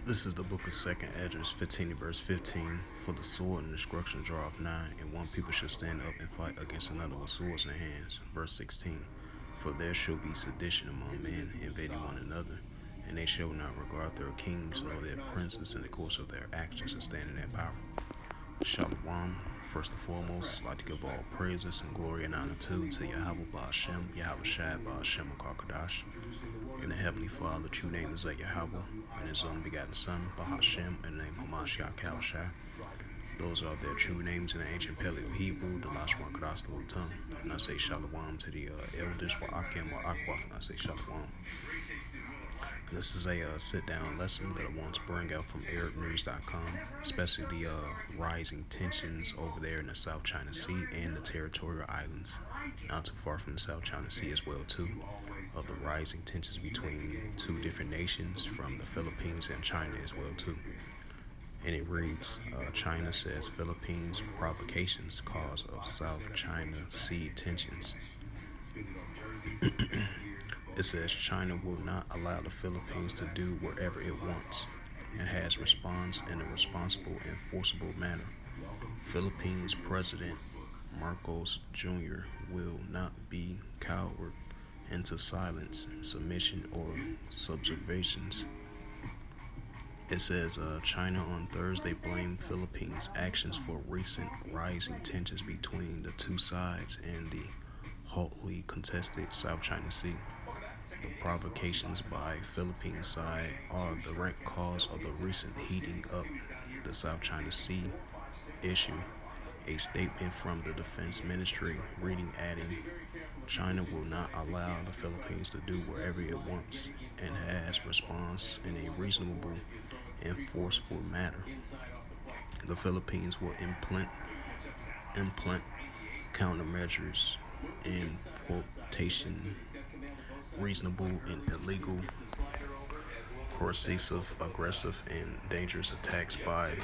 This is the book of Second Edges, 15 verse 15. For the sword and destruction draw of nigh, and one people shall stand up and fight against another with swords in their hands. Verse 16. For there shall be sedition among men, invading one another, and they shall not regard their kings nor their princes in the course of their actions and stand in their power. Shalom. First and foremost, I'd like to give all praises and glory and honor to Yahweh Ba'Shem, Yahweh Shai Ba'Shem Akarkadash. And the Heavenly Father, true name is Yahweh, and His only begotten Son, Bahashem, and the name Hamashiach Shai. Those are their true names in the ancient Paleo Hebrew, the Lashma Kadas, the tongue. And I say Shalom to the elders, Wa'akim, Wa'akwaf, and I say Shalom. This is a sit-down lesson that I want to bring out from ArabNews.com, especially the rising tensions over there in the South China Sea and the territorial islands, not too far from the South China Sea as well too, of the rising tensions between two different nations from the Philippines and China as well too. And it reads, China says Philippines provocations cause of South China Sea tensions. It says China will not allow the Philippines to do whatever it wants and has responds in a responsible and forcible manner. Philippines President Marcos Jr. will not be cowered into silence, submission, or subservience. It says China on Thursday blamed Philippines' actions for recent rising tensions between the two sides in the hotly contested South China Sea. The provocations by Philippine side are a direct cause of the recent heating up the South China Sea issue. A statement from the Defense Ministry reading adding, China will not allow the Philippines to do whatever it wants and has response in a reasonable and forceful manner. The Philippines will implement countermeasures in quotation reasonable and illegal, coercive, aggressive, and dangerous attacks by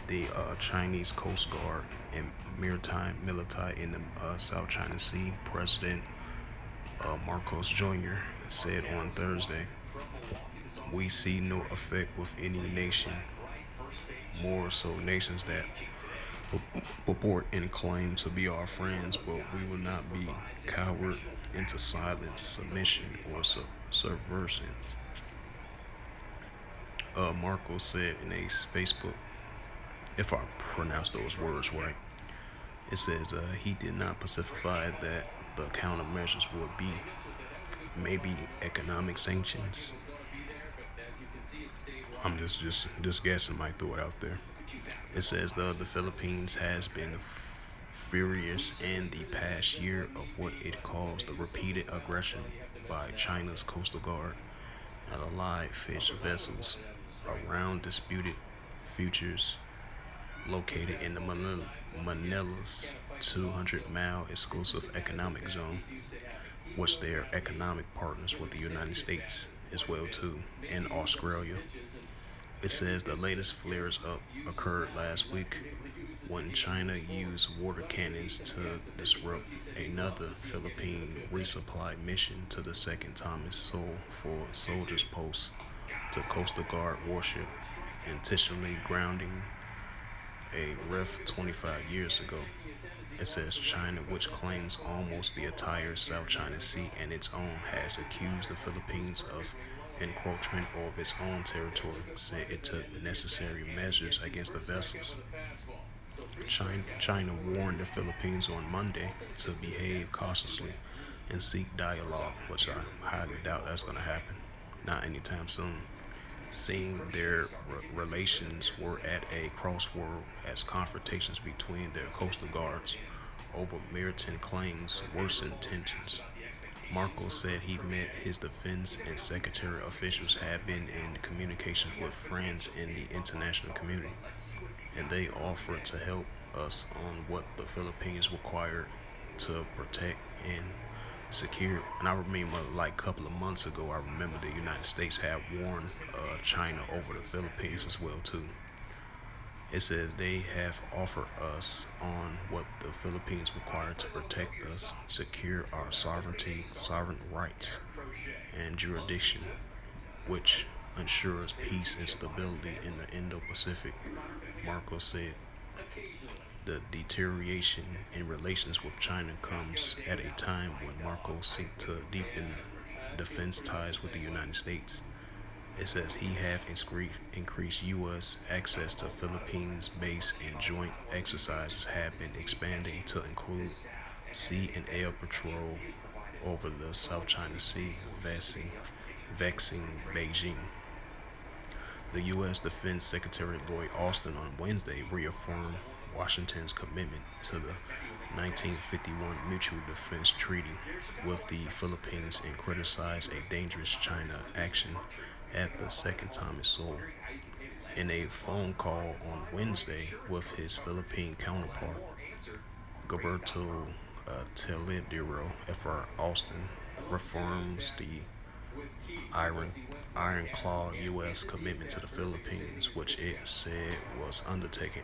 the Chinese Coast Guard and maritime military in the South China Sea. President Marcos Jr. said on Thursday, we see no effect with any nation, more so nations that purport and claim to be our friends, but we will not be cowered into silence, submission, or subversives. Marcos said in a Facebook, if I pronounce those words right, it says he did not specify that the countermeasures would be maybe economic sanctions. I'm just guessing, might throw it out there. It says the Philippines has been furious in the past year of what it calls the repeated aggression by China's Coastal Guard and allied fish vessels around disputed futures located in the Manila's 200-mile exclusive economic zone, which they are economic partners with the United States as well too, and Australia. It says the latest flares up occurred last week when China used water cannons to disrupt another Philippine resupply mission to the second Thomas Sowell for soldiers post to Coastal Guard warship, intentionally grounding a REF 25 years ago. It says China, which claims almost the entire South China Sea and its own, has accused the Philippines of encroachment of its own territory, said it took necessary measures against the vessels. China warned the Philippines on Monday to behave cautiously and seek dialogue, which I highly doubt that's going to happen, not anytime soon, seeing their relations were at a crossroad as confrontations between their coastal guards over maritime claims worsened tensions. Marcos said he met his defense and secretary officials have been in communication with friends in the international community, and they offered to help us on what the Philippines required to protect and secure. And I remember, like a couple of months ago, I remember the United States had warned China over the Philippines as well too. It says they have offered us on what the Philippines require to protect us, secure our sovereignty, sovereign rights, and jurisdiction, which ensures peace and stability in the Indo-Pacific. Marcos said the deterioration in relations with China comes at a time when Marcos seeks to deepen defense ties with the United States. It says he have increased U.S. access to Philippines base and joint exercises have been expanding to include sea and air patrol over the South China Sea, vexing Beijing. The U.S. Defense Secretary Lloyd Austin on Wednesday reaffirmed Washington's commitment to the 1951 Mutual Defense Treaty with the Philippines and criticized a dangerous China action at the second time in Seoul. In a phone call on Wednesday with his Philippine counterpart, Gilberto Teledero, Fr. Austin reforms the iron, ironclad U.S. commitment to the Philippines, which it said was undertaking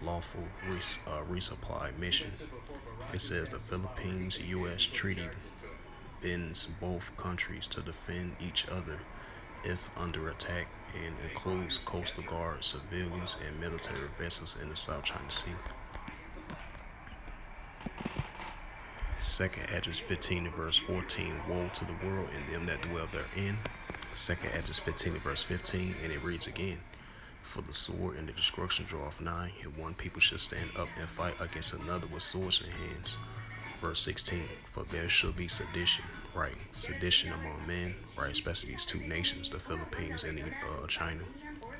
lawful resupply mission. It says the Philippines U.S. treaty binds both countries to defend each other if under attack and includes coastal guard, civilians, and military vessels in the South China Sea. Second Esdras 15 and verse 14, woe to the world and them that dwell therein. Second Esdras 15 and verse 15, and it reads again, for the sword and the destruction draweth nigh, and one people shall stand up and fight against another with swords in hands. Verse 16, for there shall be sedition, right? Sedition among men, right? Especially these two nations, the Philippines and China,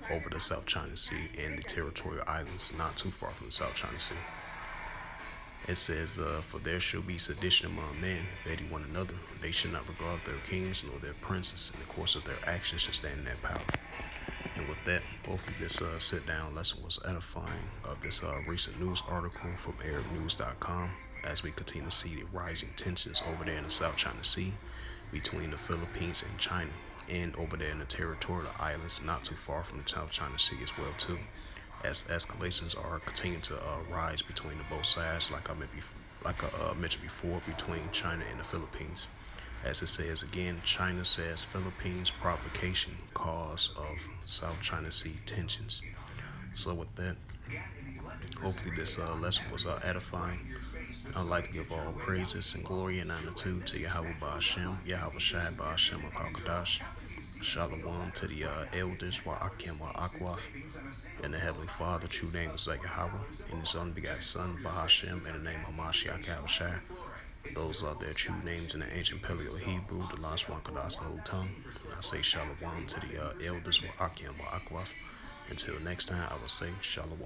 over the South China Sea and the territorial islands not too far from the South China Sea. It says, for there shall be sedition among men, hating one another. They shall not regard their kings nor their princes, and the course of their actions shall stand in their power. And with that, hopefully this sit-down lesson was edifying of this recent news article from ArabNews.com as we continue to see the rising tensions over there in the South China Sea between the Philippines and China, and over there in the territorial islands not too far from the South China Sea as well too, as escalations are continuing to rise between the both sides, like I mentioned before, between China and the Philippines. As it says again, China says Philippines provocation cause of South China Sea tensions. So with that, hopefully this lesson was edifying. I'd like to give all praises and glory and honor to Yahweh Ba'Shem, Yahweh Shai Ba'Shem Akakadash. Shalom to the elders, Wa'akim Wa'akwaf, and the Heavenly Father, true name is Yahweh, and His only begotten Son, Bahashem, in the name of Mashiach Yahushai. Those are their true names in the ancient Paleo Hebrew, the last one Kadas, the whole tongue. And I say Shalom to the elders, Wa'akim Wa'akwaf. Until next time, I will say Shalom.